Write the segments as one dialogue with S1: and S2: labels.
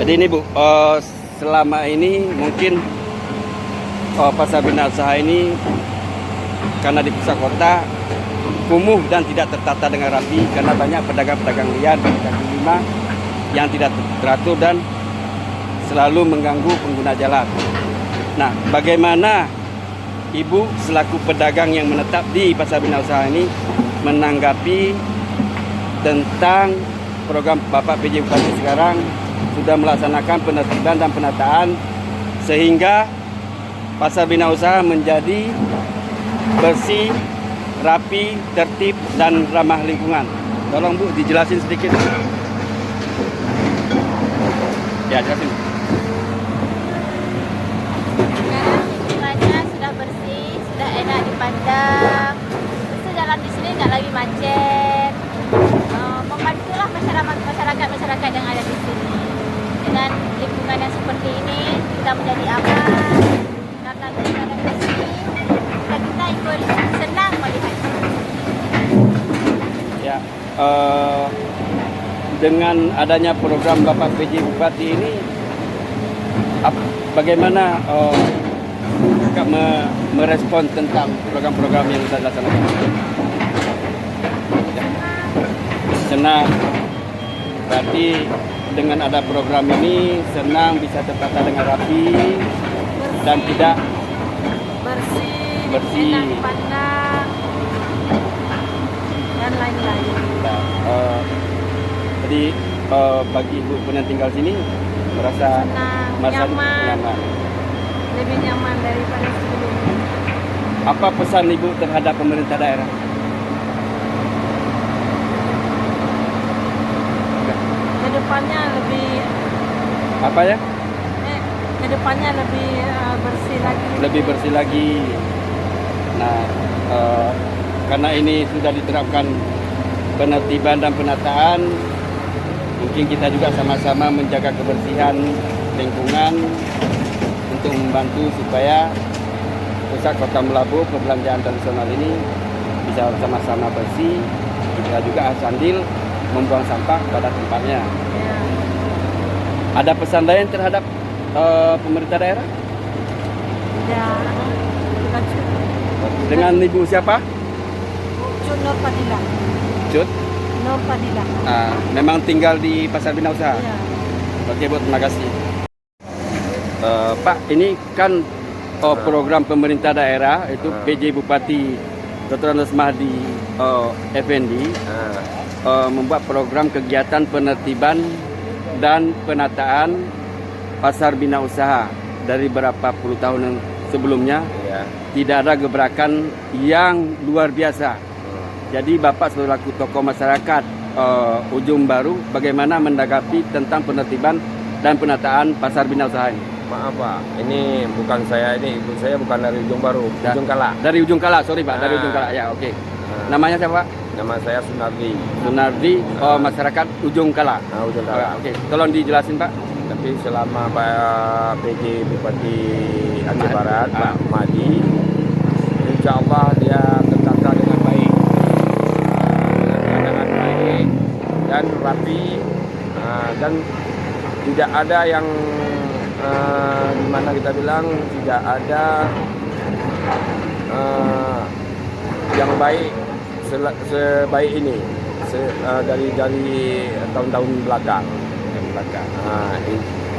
S1: Jadi ini Bu, selama ini mungkin pasar bina usaha ini karena di pusat kota kumuh dan tidak tertata dengan rapi karena banyak pedagang-pedagang liar di kaki lima yang tidak teratur dan selalu mengganggu pengguna jalan. Nah, bagaimana Ibu selaku pedagang yang menetap di pasar bina usaha ini menanggapi tentang program Bapak PJ Bupati sekarang sudah melaksanakan penertiban dan penataan sehingga pasar bina usaha menjadi bersih, rapi, tertib, dan ramah lingkungan. Tolong Bu dijelasin sedikit. Ya, jelasin.
S2: Lingkungannya sudah bersih, sudah enak dipandang. Terus jalan di sini nggak lagi macet. Membantulah masyarakat yang ada di sini. Dengan lingkungan yang seperti ini, kita menjadi aman. Karena lingkungan bersih, dan kita ikut senang melihat.
S1: Ya, dengan adanya program Bapak PJ Bupati ini, bagaimana Kak merespon tentang program-program yang sudah dilaksanakan? Ya. Senang. Berarti dengan ada program ini senang bisa tertata dengan rapi dan tidak
S2: bersih, enak dipandang, dan lain-lain.
S1: Nah, jadi bagi Ibu yang tinggal sini merasa nyaman.
S2: Lebih nyaman daripada sebelumnya.
S1: Apa pesan Ibu terhadap pemerintah daerah?
S2: Kedepannya lebih
S1: Apa ya?
S2: kedepannya lebih bersih lagi.
S1: Lebih bersih lagi. Nah, karena ini sudah diterapkan penertiban dan penataan, mungkin kita juga sama-sama menjaga kebersihan lingkungan untuk membantu supaya pusat kota Melabuh perbelanjaan tradisional ini bisa sama-sama bersih. Kita juga sambil membuang sampah pada tempatnya.
S2: Ya.
S1: Ada pesan lain terhadap pemerintah daerah?
S2: Ya, bukan
S1: Dengan Ibu siapa?
S2: Cut Nur Fadilah.
S1: Cut.
S2: Nur Fadilah.
S1: Memang tinggal di Pasar Bina Usaha.
S2: Ya.
S1: Oke Bu, terima kasih. Pak, ini kan program pemerintah daerah itu PJ Bupati Dr. Andes Mahdi Effendi membuat program kegiatan penertiban dan penataan pasar bina usaha dari berapa puluh tahun sebelumnya.
S3: Ya.
S1: Tidak ada gebrakan yang luar biasa. Jadi Bapak selaku tokoh masyarakat Ujung Baru bagaimana menanggapi tentang penertiban dan penataan pasar bina usaha ini?
S3: Maaf Pak, ini bukan saya, ini ibu saya bukan dari Ujung Baru, Ujung Kala.
S1: Dari Ujung Kala, sorry Pak, dari Ujung Kala. Ya, oke. Namanya siapa Pak?
S3: Nama saya Sunardi.
S1: Sunardi, masyarakat Ujung Kala.
S3: Ujung Kala.
S1: Oke, tolong dijelasin Pak.
S3: Tapi selama Pak PJ Bupati Aceh Barat, Pak Mahdi, insya Allah dia tertata dengan baik, dengan baik dan rapi, dan tidak ada yang dimana kita bilang tidak ada yang baik sebaik ini dari tahun-tahun belakang.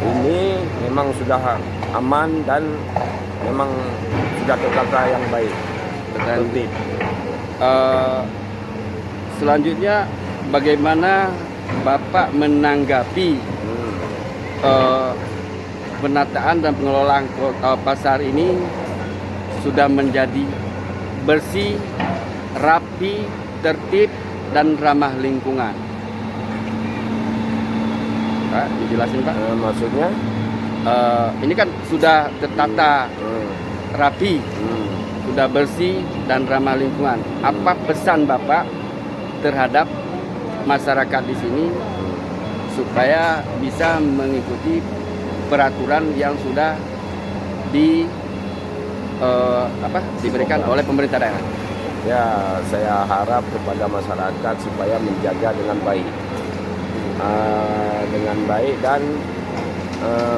S3: Ini memang sudah aman dan memang sudah tertata yang baik, tertib.
S1: Selanjutnya bagaimana Bapak menanggapi penataan dan pengelolaan pasar ini sudah menjadi bersih, rapi, tertib, dan ramah lingkungan? Pak, dijelasin Pak.
S3: Maksudnya?
S1: Ini kan sudah tertata rapi, sudah bersih dan ramah lingkungan. Apa pesan Bapak terhadap masyarakat di sini supaya bisa mengikuti peraturan yang sudah diberikan oleh pemerintah daerah?
S3: Ya, saya harap kepada masyarakat supaya menjaga dengan baik, dan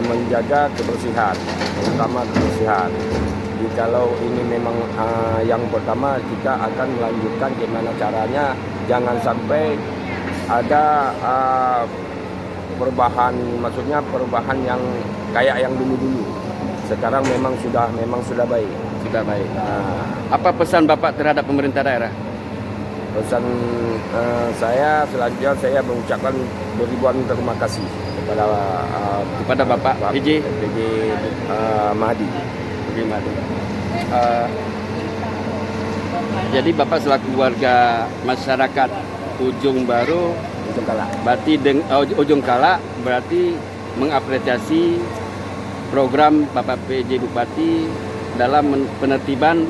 S3: menjaga kebersihan, terutama kebersihan. Jadi kalau ini memang yang pertama, kita akan melanjutkan gimana caranya jangan sampai ada perubahan, maksudnya perubahan yang kayak yang dulu-dulu. Sekarang memang sudah baik.
S1: Sudah baik. Apa pesan Bapak terhadap pemerintah daerah?
S3: Pesan saya selanjutnya, saya mengucapkan beribuan terima kasih kepada
S1: Bapak PJ
S3: Mahdi.
S1: Jadi Bapak selaku warga masyarakat Ujung Baru, Ujung Kala, berarti mengapresiasi program Bapak PJ Bupati dalam penertiban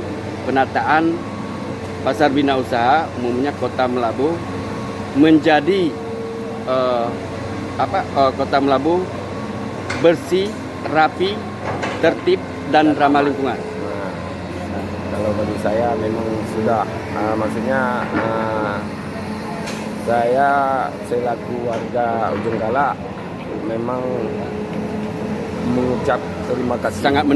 S1: penataan pasar bina usaha umumnya Kota Melabu menjadi Kota Melabu bersih, rapi, tertib dan ramah lingkungan.
S3: Kalau bagi saya memang sudah, maksudnya saya selaku warga Ujung Kala memang mengucap terima kasih, sangat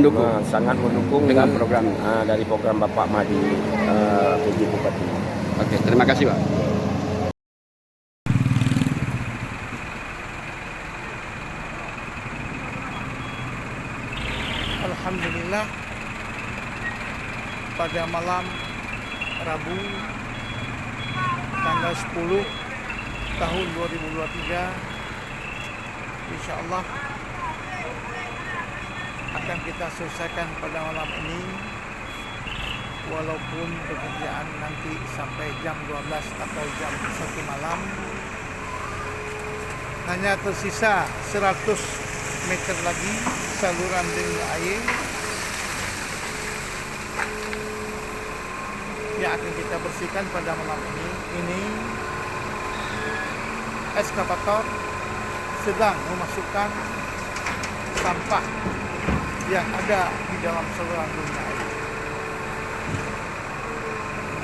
S3: mendukung
S1: dengan program
S3: dari program Bapak Mahdi PJ Bupati.
S1: Oke, terima kasih Pak.
S4: Alhamdulillah, pada malam Rabu tanggal 10 tahun 2023, insya Allah akan kita selesaikan pada malam ini, walaupun pekerjaan nanti sampai jam 12 atau jam 1 malam. Hanya tersisa 100 meter lagi saluran dengul air yang akan kita bersihkan pada malam ini. Ini eskavator sedang memasukkan sampah yang ada di dalam saluran dengul air.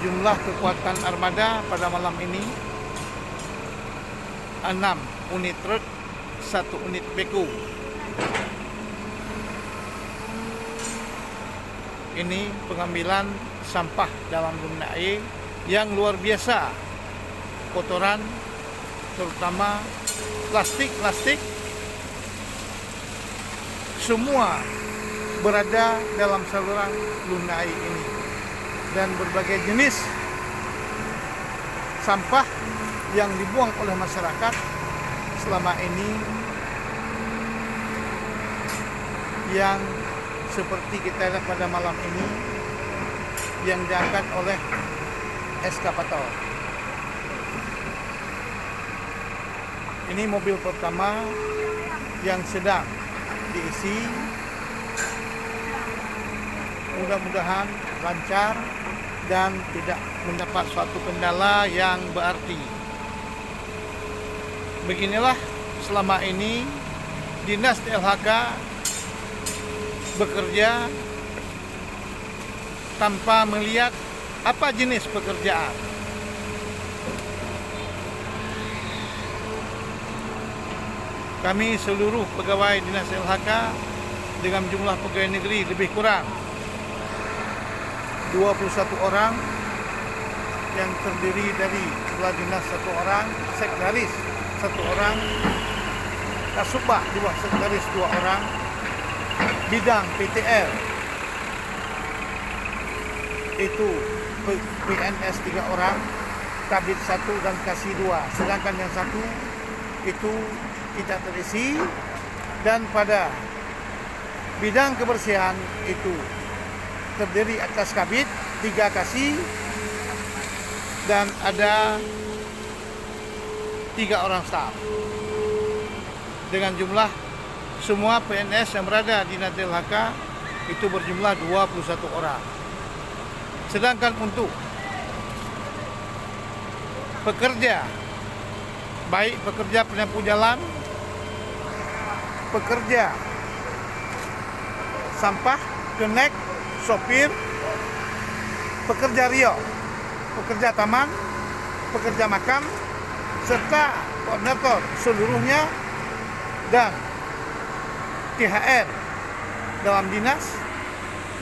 S4: Jumlah kekuatan armada pada malam ini 6 unit truk, 1 unit beko. Ini pengambilan sampah dalam dengul air yang luar biasa. Kotoran, terutama plastik, semua berada dalam saluran dengul air ini. Dan berbagai jenis sampah yang dibuang oleh masyarakat selama ini, yang seperti kita lihat pada malam ini, yang diangkat oleh eskavator. Ini mobil pertama yang sedang diisi. Mudah-mudahan lancar dan tidak mendapat suatu kendala yang berarti. Beginilah selama ini Dinas LHK bekerja tanpa melihat apa jenis pekerjaan. Kami seluruh pegawai Dinas LHK dengan jumlah pegawai negeri lebih kurang 21 orang, yang terdiri dari kepala dinas 1 orang, sekretaris 1 orang, kasubag 2, sekretaris 2 orang, bidang PTL itu PNS 3 orang, kabit 1 dan kasih 2, sedangkan yang 1 itu tidak terisi. Dan pada bidang kebersihan itu terdiri atas kabit 3 kasih dan ada 3 orang staf. Dengan jumlah semua PNS yang berada di Dinas LHK itu berjumlah 21 orang. Sedangkan untuk pekerja, baik pekerja penyapu jalan, pekerja sampah, kenek, sopir, pekerja rio, pekerja taman, pekerja makam, serta koordinator seluruhnya, dan THR dalam dinas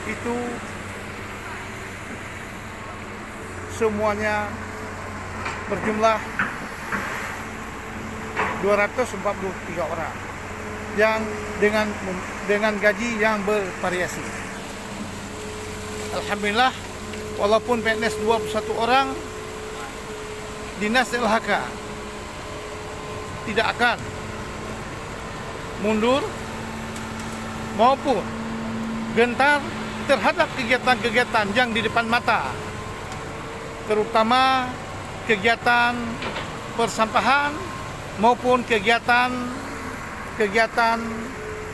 S4: itu semuanya berjumlah 243 orang yang dengan gaji yang bervariasi. Alhamdulillah, walaupun PNS 21 orang, Dinas LHK tidak akan mundur maupun gentar terhadap kegiatan-kegiatan yang di depan mata, terutama kegiatan persampahan maupun kegiatan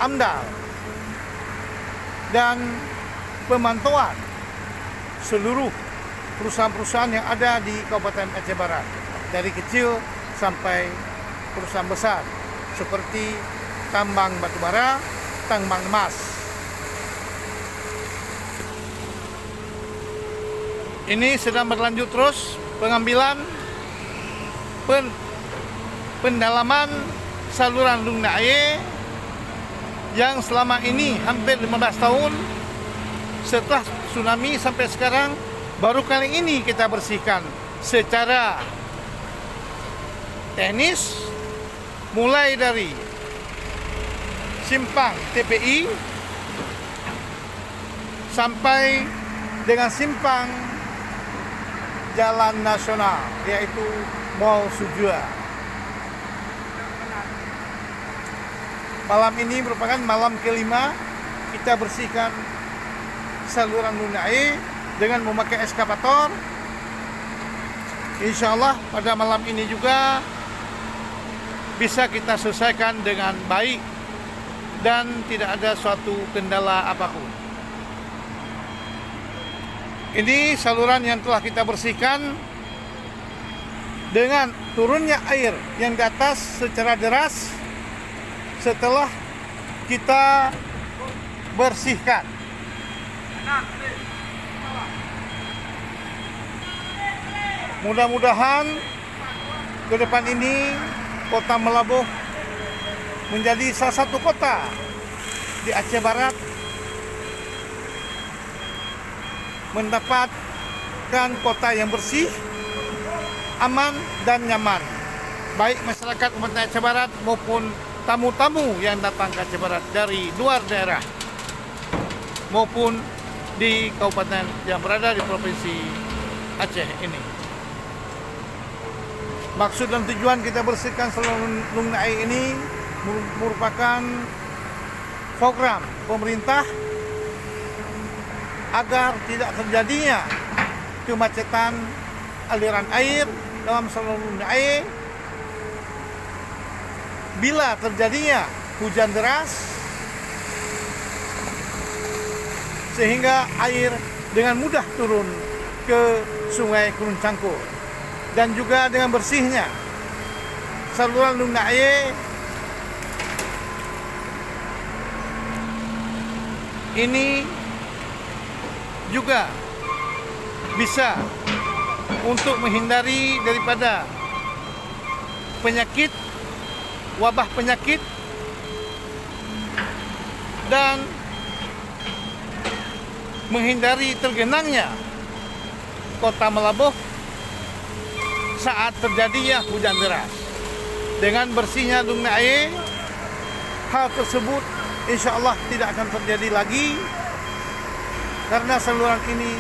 S4: AMDAL dan pemantauan seluruh perusahaan-perusahaan yang ada di Kabupaten Aceh Barat, dari kecil sampai perusahaan besar seperti tambang batubara, tambang emas. Ini sedang berlanjut terus pengambilan pendalaman saluran Lung Nae yang selama ini hampir 15 tahun setelah tsunami sampai sekarang baru kali ini kita bersihkan secara teknis, mulai dari simpang TPI sampai dengan simpang Jalan Nasional, yaitu Mall Sujua. Malam ini merupakan malam kelima kita bersihkan saluran Lung Nae dengan memakai eskavator. Insya Allah pada malam ini juga bisa kita selesaikan dengan baik dan tidak ada suatu kendala apapun. Ini saluran yang telah kita bersihkan dengan turunnya air yang di atas secara deras setelah kita bersihkan. Mudah-mudahan ke depan ini Kota Melabuh menjadi salah satu kota di Aceh Barat mendapatkan kota yang bersih, aman dan nyaman, baik masyarakat umat Aceh Barat maupun tamu-tamu yang datang ke Aceh Barat dari luar daerah maupun di kabupaten yang berada di provinsi Aceh ini. Maksud dan tujuan kita bersihkan saluran Lung Nae ini merupakan program pemerintah agar tidak terjadinya kemacetan aliran air dalam saluran Lung Nae bila terjadinya hujan deras, sehingga air dengan mudah turun ke Sungai Gunung Cangkul. Dan juga dengan bersihnya saluran Lung Nae ini juga bisa untuk menghindari daripada penyakit, wabah penyakit, dan menghindari tergenangnya Kota Melabuh saat terjadinya hujan deras. Dengan bersihnya Lung Nae, hal tersebut insya Allah tidak akan terjadi lagi, karena saluran ini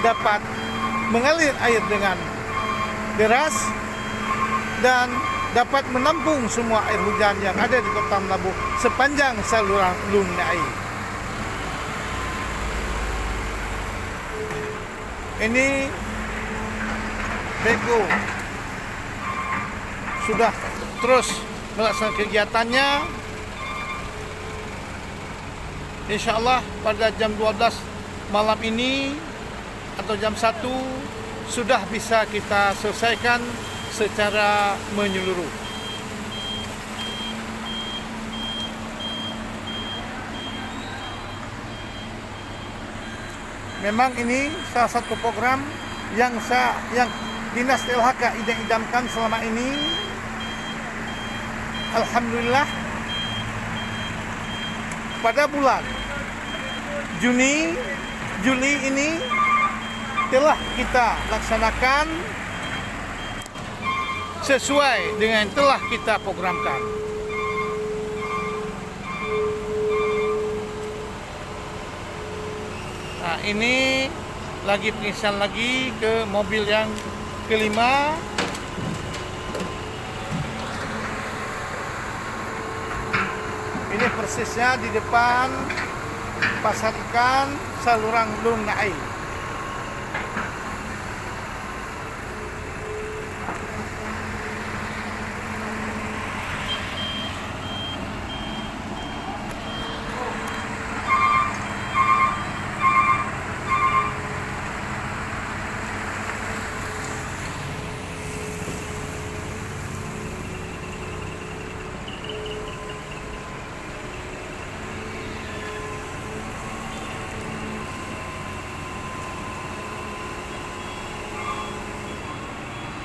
S4: dapat mengalir air dengan deras dan dapat menampung semua air hujan yang ada di Kota Melabuh sepanjang saluran Lung Nae. Ini Beko sudah terus melaksanakan kegiatannya. Insya Allah pada jam 12 malam ini atau jam 1 sudah bisa kita selesaikan secara menyeluruh. Memang ini salah satu program yang Dinas LHK idam-idamkan selama ini. Alhamdulillah pada bulan Juli ini telah kita laksanakan sesuai dengan telah kita programkan. Nah, ini lagi pengisian lagi ke mobil yang kelima. Ini persisnya di depan pasar ikan Saluran Lung Nai.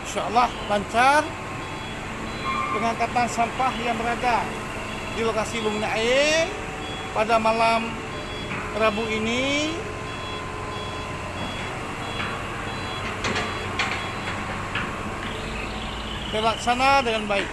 S4: InsyaAllah lancar pengangkatan sampah yang berada di lokasi Lung Nai pada malam Rabu ini. Terlaksana dengan baik.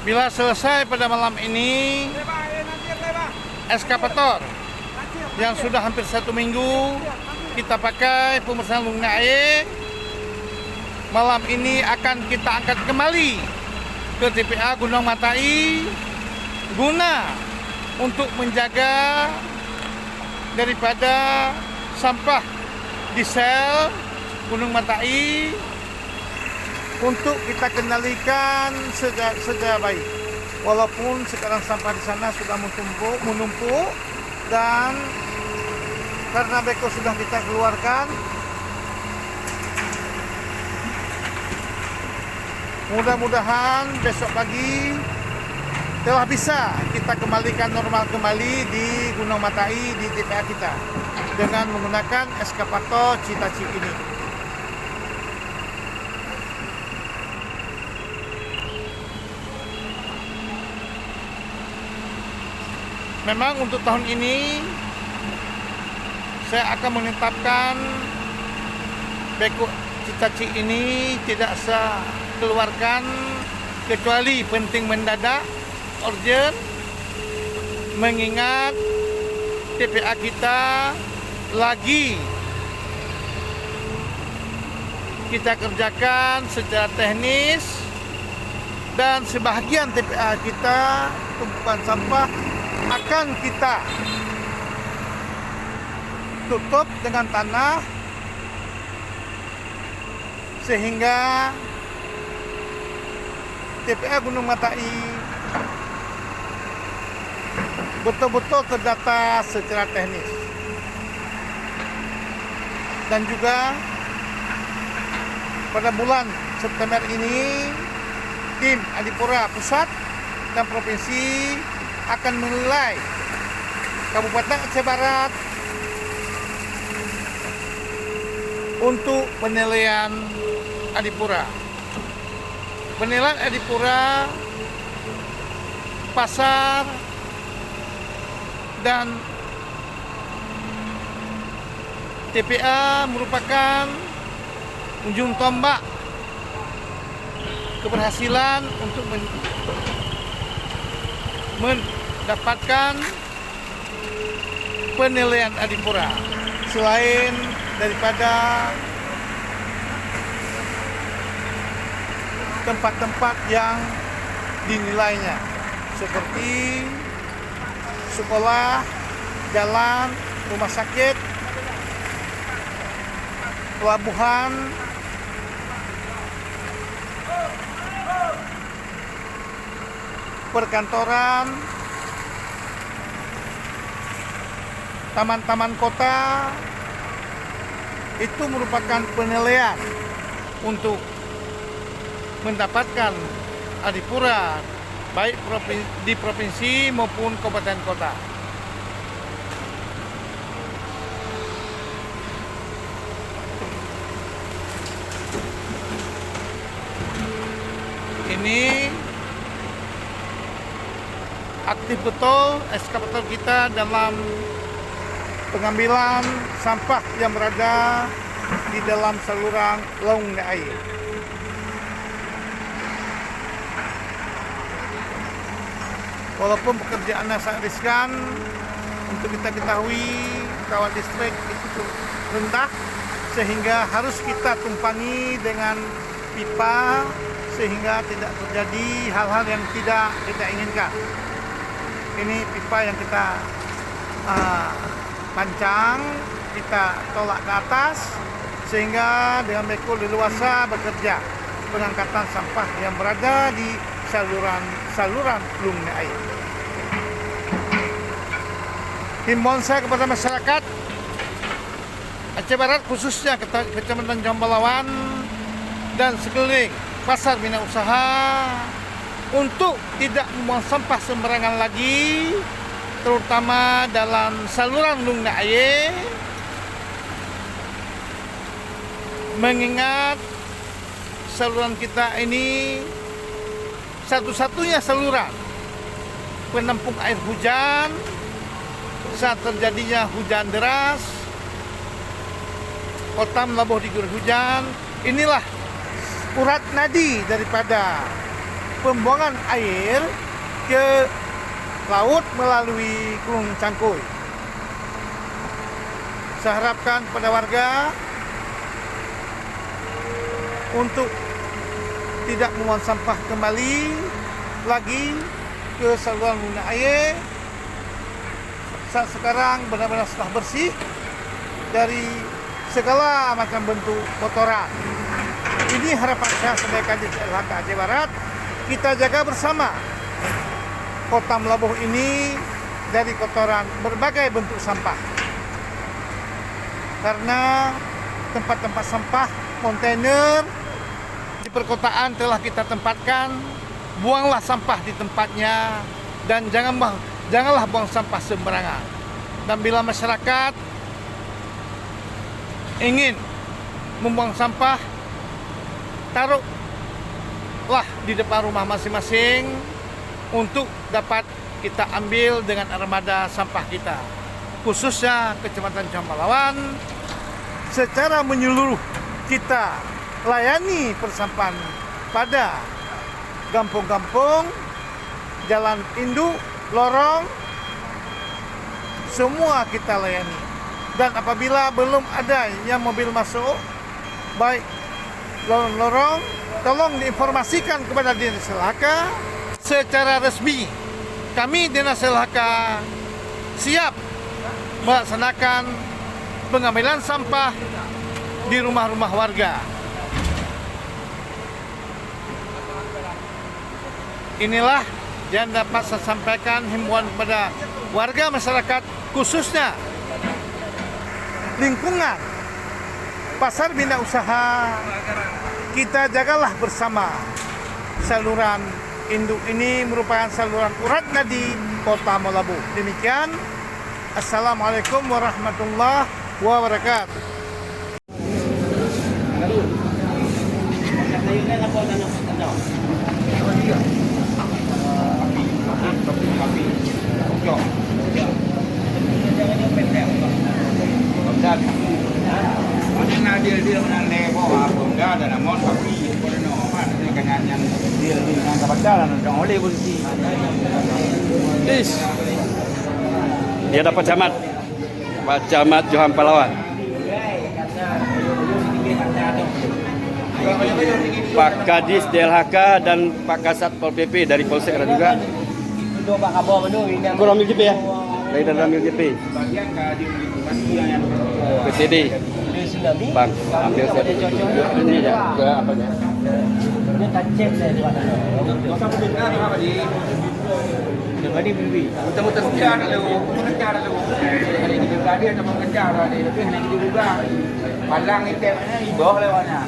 S4: Bila selesai pada malam ini, eskavator yang sudah hampir 1 minggu kita pakai pembersihan Lung Nai, malam ini akan kita angkat kembali ke TPA Gunung Matai guna untuk menjaga daripada sampah di sel Gunung Matai, untuk kita kendalikan secara baik. Walaupun sekarang sampah di sana sudah menumpuk dan karena beko sudah kita keluarkan, mudah-mudahan besok pagi telah bisa kita kembalikan normal kembali di Gunung Matai di TPA kita dengan menggunakan eskavator Citaci ini. Memang untuk tahun ini saya akan menetapkan beko Citaci ini tidak saya keluarkan kecuali penting mendadak, urgent, mengingat TPA kita lagi kita kerjakan secara teknis dan sebahagian TPA kita tumpukan sampah akan kita tutup dengan tanah sehingga TPA Gunung Matai betul-betul terdata secara teknis. Dan juga pada bulan September ini tim Adipura Pusat dan Provinsi akan menilai Kabupaten Aceh Barat untuk penilaian Adipura. Penilaian Adipura, pasar, dan TPA merupakan ujung tombak keberhasilan untuk mendapatkan penilaian Adipura. selain daripada tempat-tempat yang dinilainya seperti sekolah, jalan, rumah sakit, pelabuhan, perkantoran, taman-taman kota. Itu merupakan penilaian untuk mendapatkan adipura baik di provinsi maupun kabupaten kota. Ini aktif betul eskavator kita dalam pengambilan sampah yang berada di dalam saluran Lung Air. Walaupun pekerjaannya sangat riskan, untuk kita ketahui kawat listrik itu rendah sehingga harus kita tumpangi dengan pipa sehingga tidak terjadi hal-hal yang tidak kita inginkan. Ini pipa yang kita pancang, kita tolak ke atas sehingga dengan beko leluasa bekerja pengangkatan sampah yang berada di saluran Lung Air. Himbauan saya kepada masyarakat Aceh Barat khususnya Kecamatan Jambalawan dan sekeliling pasar bina usaha untuk tidak membuang sampah sembarangan lagi, terutama dalam saluran Lung Air, mengingat saluran kita ini satu-satunya saluran penampung air hujan saat terjadinya hujan deras, kota melabuh diguyur hujan. Inilah urat nadi daripada pembuangan air ke laut melalui Gunung Cangkuy. Saya harapkan kepada warga untuk tidak membuang sampah kembali lagi ke saluran Lung Air. Saat sekarang benar-benar sudah bersih dari segala macam bentuk kotoran. Ini harapan saya sebagai Kadis LHK Aceh Barat, kita jaga bersama kota Melabuh ini dari kotoran berbagai bentuk sampah. Karena tempat-tempat sampah, kontainer di perkotaan telah kita tempatkan, buanglah sampah di tempatnya dan janganlah buang sampah sembarangan. Dan bila masyarakat ingin membuang sampah, taruhlah di depan rumah masing-masing untuk dapat kita ambil dengan armada sampah kita. Khususnya Kecamatan Jambalawan, secara menyeluruh kita layani persampahan pada kampung-kampung, jalan induk, lorong, semua kita layani. Dan apabila belum ada yang mobil masuk, baik lorong-lorong, tolong diinformasikan kepada Dinas LHK secara resmi. Kami Dinas LHK siap melaksanakan pengambilan sampah di rumah-rumah warga. Inilah yang dapat saya sampaikan himbauan kepada warga masyarakat, khususnya lingkungan pasar bina usaha. Kita jagalah bersama saluran induk ini merupakan saluran urat nadi Kota Melabuh. Demikian, Assalamualaikum warahmatullahi wabarakatuh.
S5: Dia menang lepo apa enggak ada namun tapi boleh nomor ada kenyanyan dia nang kabacaran dong oleh polisi.
S1: Dia dapat camat Pak Camat Johan Palawan. Pak Kadis DLHK dan Pak Kasat Pol PP dari Polsek ada juga. Aku Ramil JP ya? Dari Ramil JP. PTD. Bang, ambil saya ini ya, ke apanya?
S5: Muter-muter sekian dulu, mengejar dulu. Hari ini juga dia cuma mengejar, ada lebih lagi juga. Palang itu di bawah lewatnya.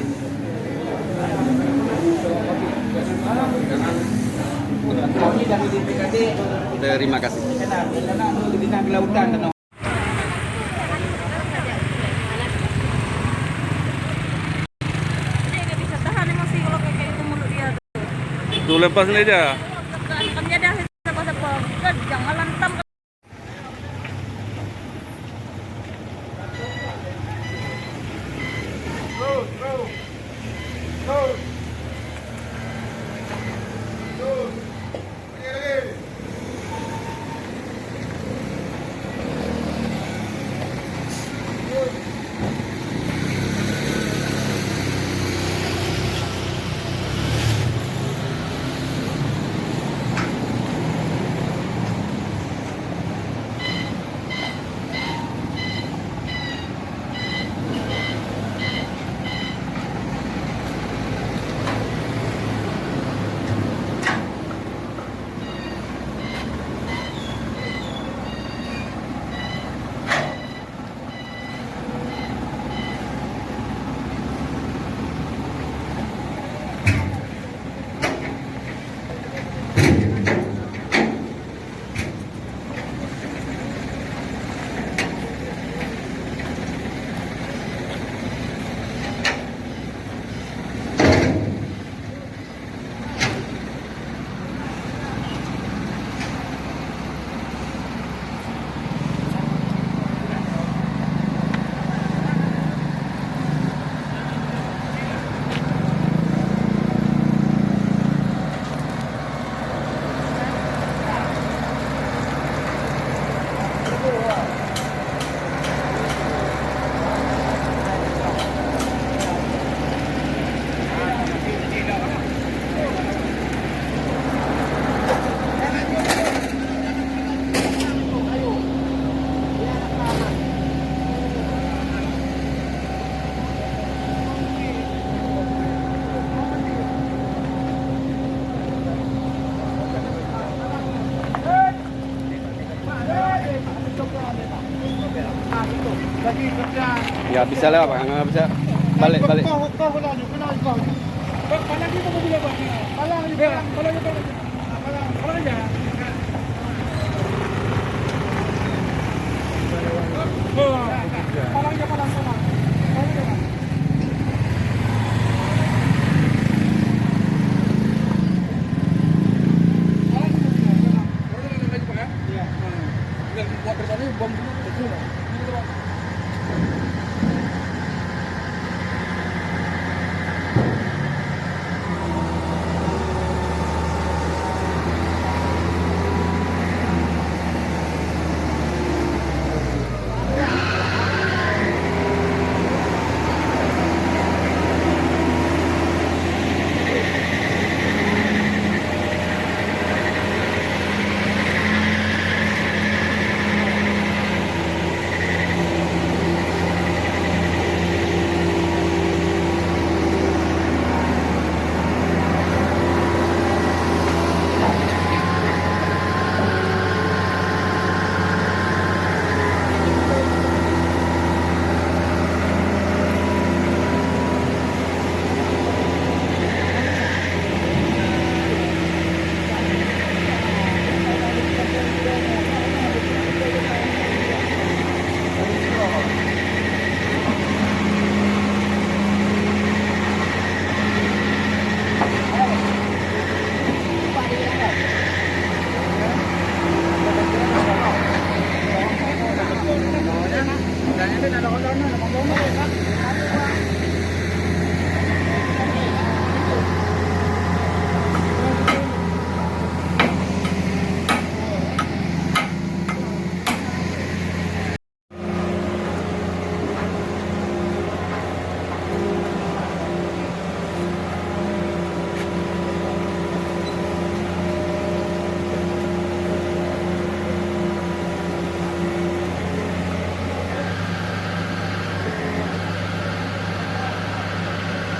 S5: Kami dari DPKD.
S1: Terima kasih.
S5: Karena di lautan.
S1: Tuh lepas ini aja.
S2: Jangan lantam.
S1: Ya bisa lewat Pak, nggak bisa balik.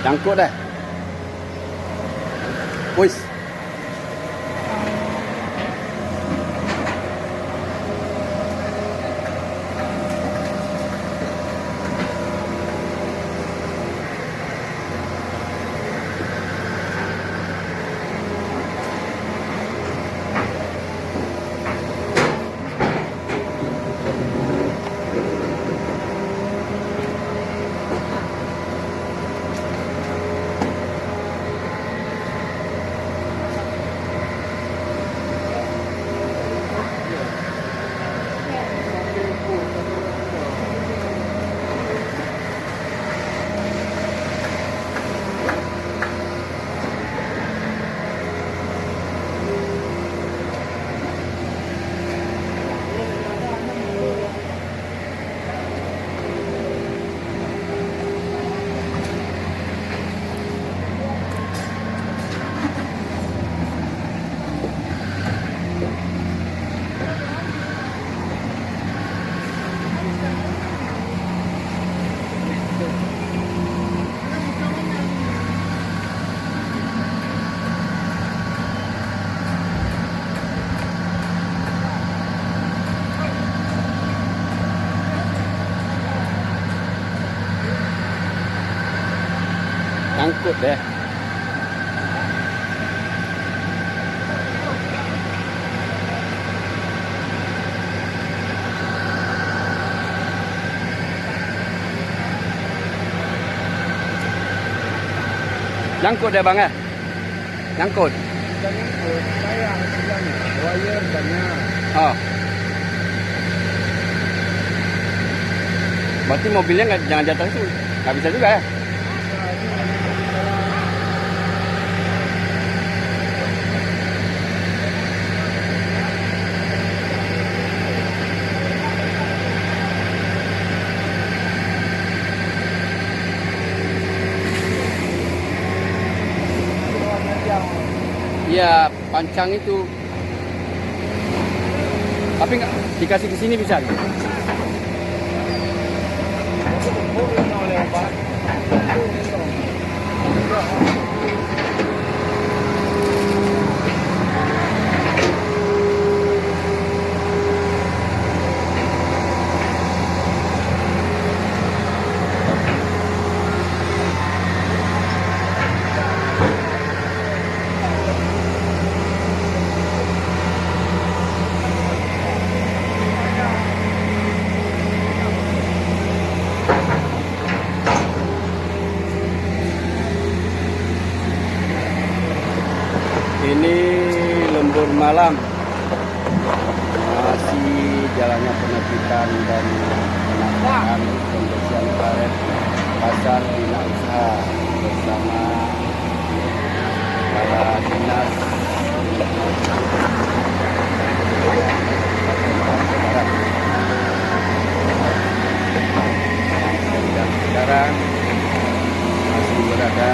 S1: Nyangkut dah. Wis. Nyangkut deh. Nyangkut deh bang ya? Nyangkut.
S3: Sayang bilangnya, wire banyak.
S1: Oh. Berarti mobilnya nggak jangan jatuh itu, nggak bisa juga ya? Iya, pancang itu. Tapi nggak dikasih ke sini bisa? Ini lembur malam, masih jalannya penertiban dan penataan pembersihan karet pasar bina usaha bersama para dinas dan sekarang masih berada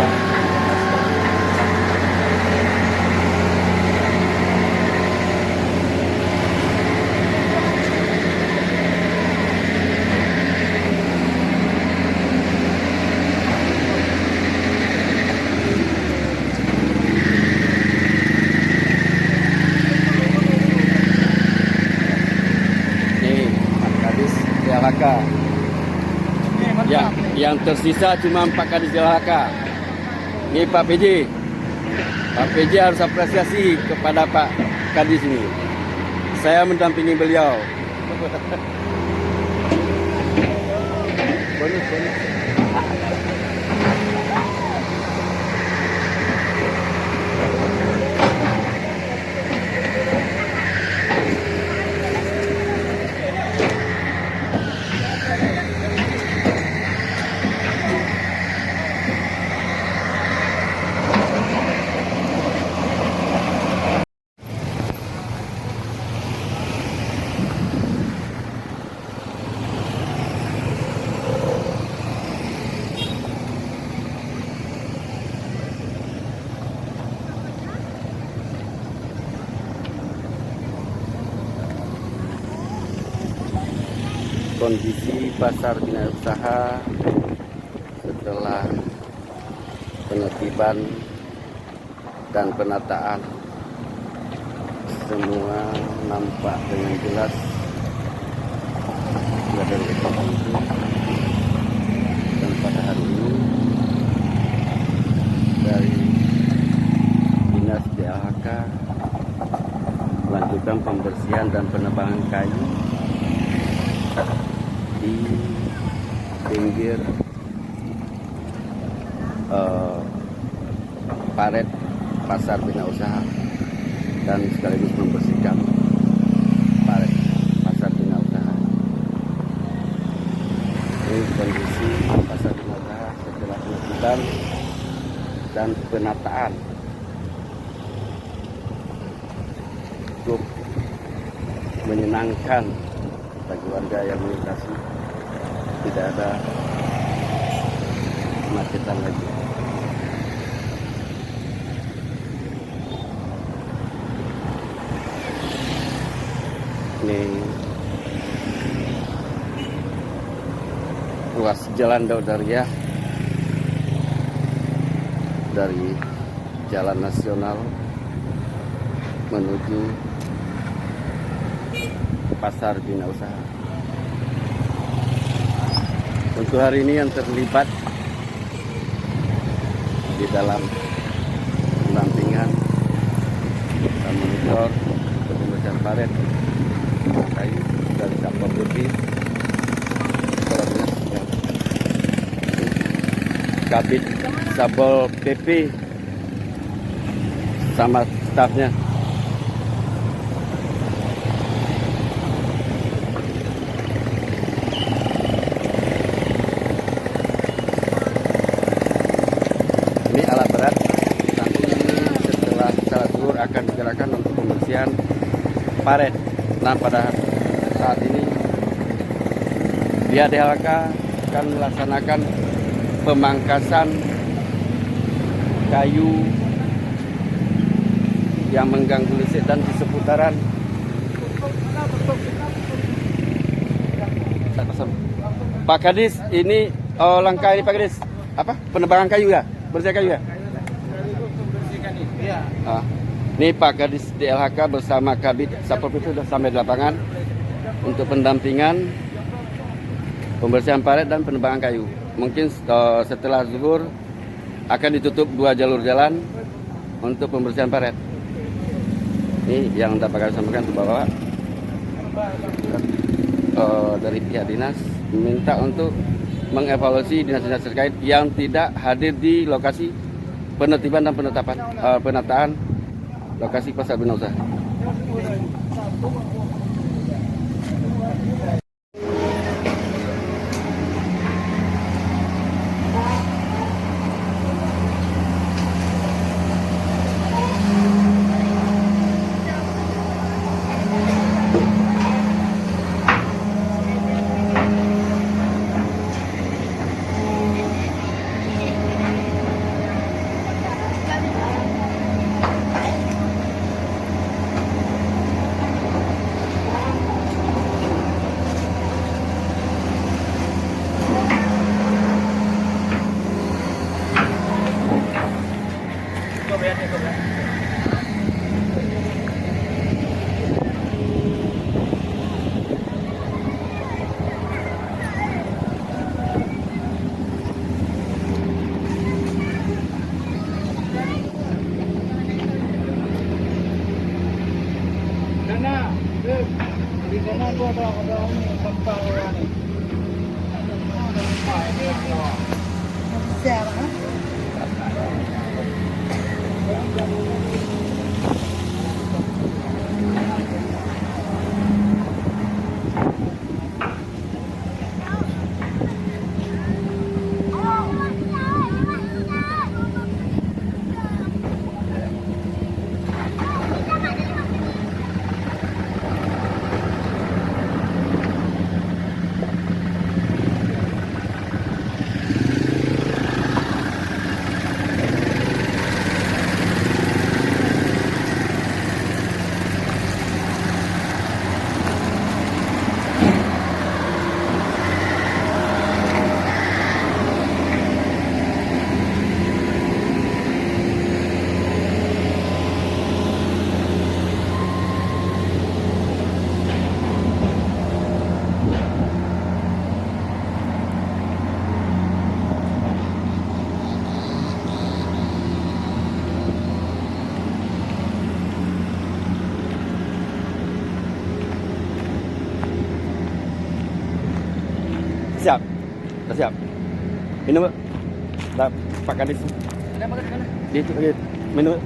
S1: DLHK. Ya, yang tersisa cuma 4 kadis DLHK. Ini Pak PJ. Pak PJ harus apresiasi kepada Pak Kadis ini. Saya mendampingi beliau. Bonus. Kondisi pasar bina usaha setelah penertiban dan penataan semua nampak dengan jelas dari itu. Dan pada hari ini dari Dinas DLHK melanjutkan pembersihan dan penebangan kayu di pinggir paret pasar bina usaha dan sekaligus membersihkan paret pasar bina usaha. Ini kondisi pasar bina usaha setelah penertiban dan penataan. Cukup menyenangkan bagi warga yang melintasi, tidak ada kemacetan lagi. Ini ruas Jalan Daudariah dari Jalan Nasional menuju Pasar Bina Usaha. Untuk hari ini yang terlibat di dalam pendampingan dan monitor pembersihan paret kayu dari Satpol PP, Kabid Satpol PP sama stafnya. Ini alat berat, nanti setelah salat zuhur akan digerakkan untuk pembersihan paret. Nah, pada saat ini pihak DLHK akan melaksanakan pemangkasan kayu yang mengganggu listrik dan di seputaran Pak Kadis. Ini langkah ini Pak Kadis apa? Penebangan kayu ya? Bersih kayu ya? Ini Pak Kadis DLHK bersama Kabid Satpol PP sudah sampai di lapangan untuk pendampingan pembersihan paret dan penebangan kayu. Mungkin setelah zuhur akan ditutup 2 jalur jalan untuk pembersihan paret. Ini yang dapat kami sampaikan untuk Bapak. Dari pihak dinas meminta untuk mengevaluasi dinas-dinas terkait yang tidak hadir di lokasi penertiban dan penataan lokasi pasar bina usaha. siap. Udah siap. Minum. Dah Pak Kadis.
S5: Ada makan di mana?
S1: Di itu. Minum.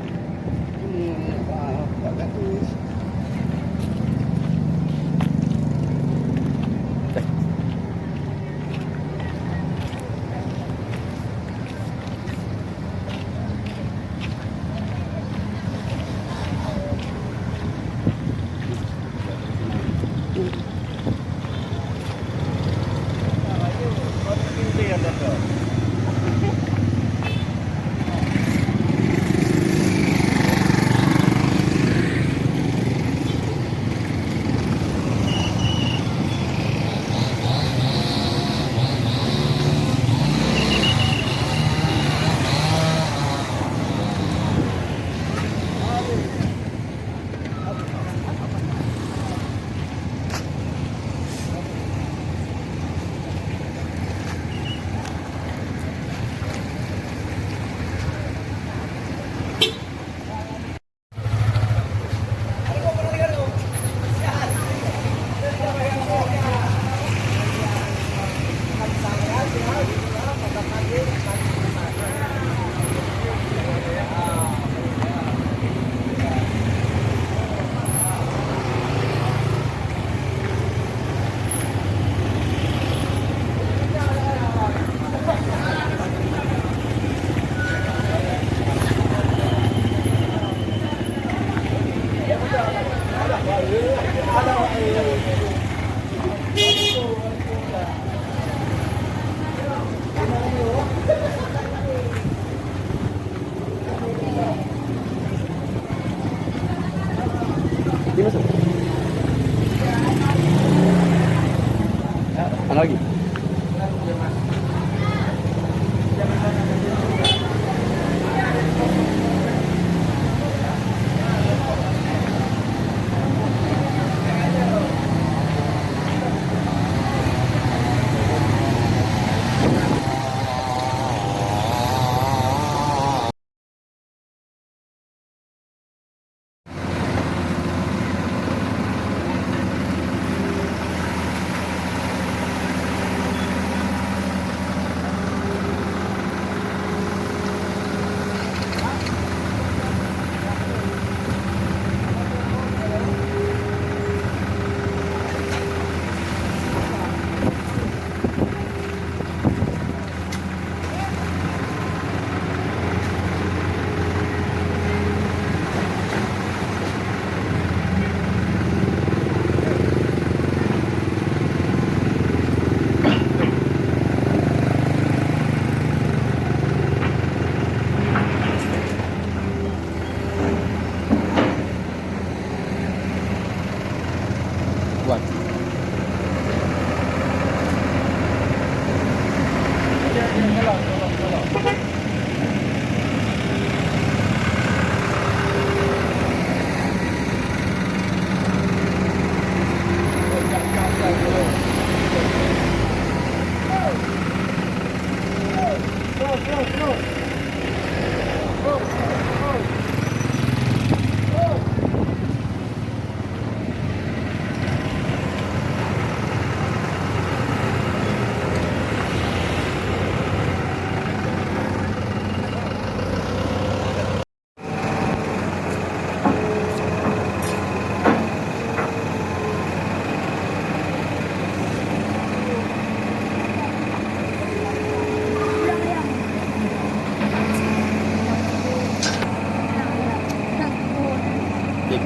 S1: Ini masuk. Mana lagi? Buat.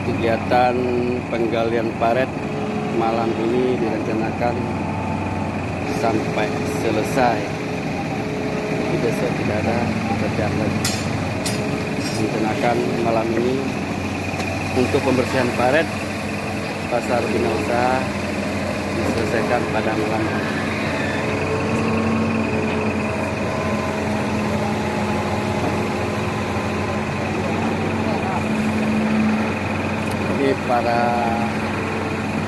S1: Kegiatan penggalian paret malam ini direncanakan sampai selesai. Jadi besok tidak ada pekerjaan lagi. Rencanakan malam ini untuk pembersihan paret pasar bina usaha diselesaikan pada malam ini. Para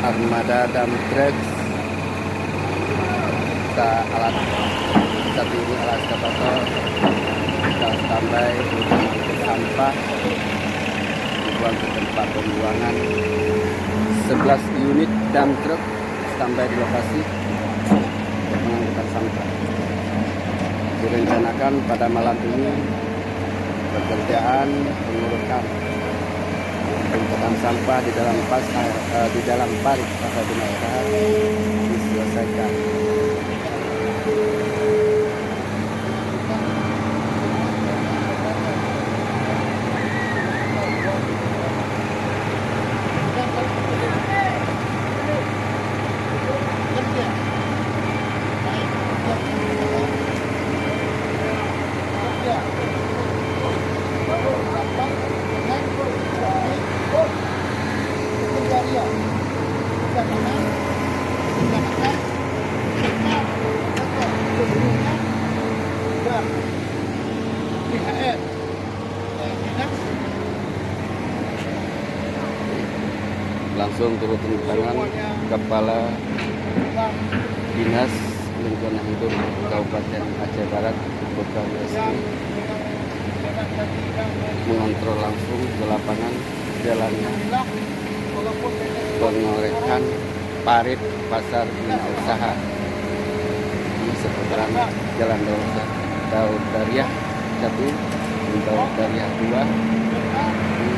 S1: armada dump truck alat satu ini alat ekskavator kita standby untuk mengangkut sampah dibuang ke tempat pembuangan. 11 unit dump truck standby di lokasi untuk mengangkut direncanakan pada malam ini pekerjaan pengurukan sampah di dalam parit pasar Bina Usaha diselesaikan. Langsung turut tangan Kepala Dinas Lingkungan Hidup Kabupaten Aceh Barat Kota Resmi mengontrol langsung ke lapangan jalannya pengorekan parit pasar Bina Usaha di seputaran Jalan Daud Dariah 1 dan Daud Dariah 2 di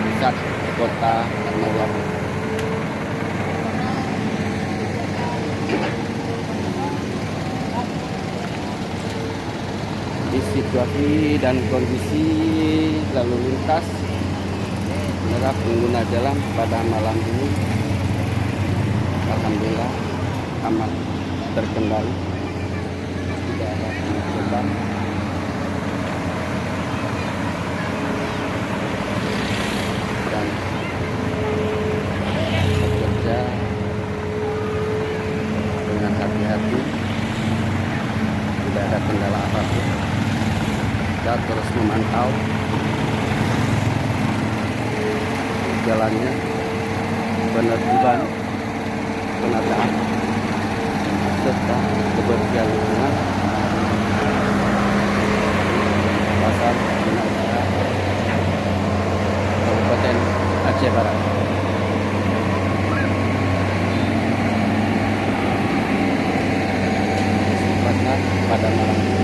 S1: pusat kota Maulana. Di situasi dan kondisi lalu lintas menerap pengguna jalan pada malam ini alhamdulillah aman terkendali, tidak ada kemacetan dan bekerja dengan hati-hati, tidak ada kendala apapun. Kita terus memantau jalannya penertiban, penataan serta kebersihan lingkungan pasar Bina Usaha Kabupaten Aceh Barat. Pada malam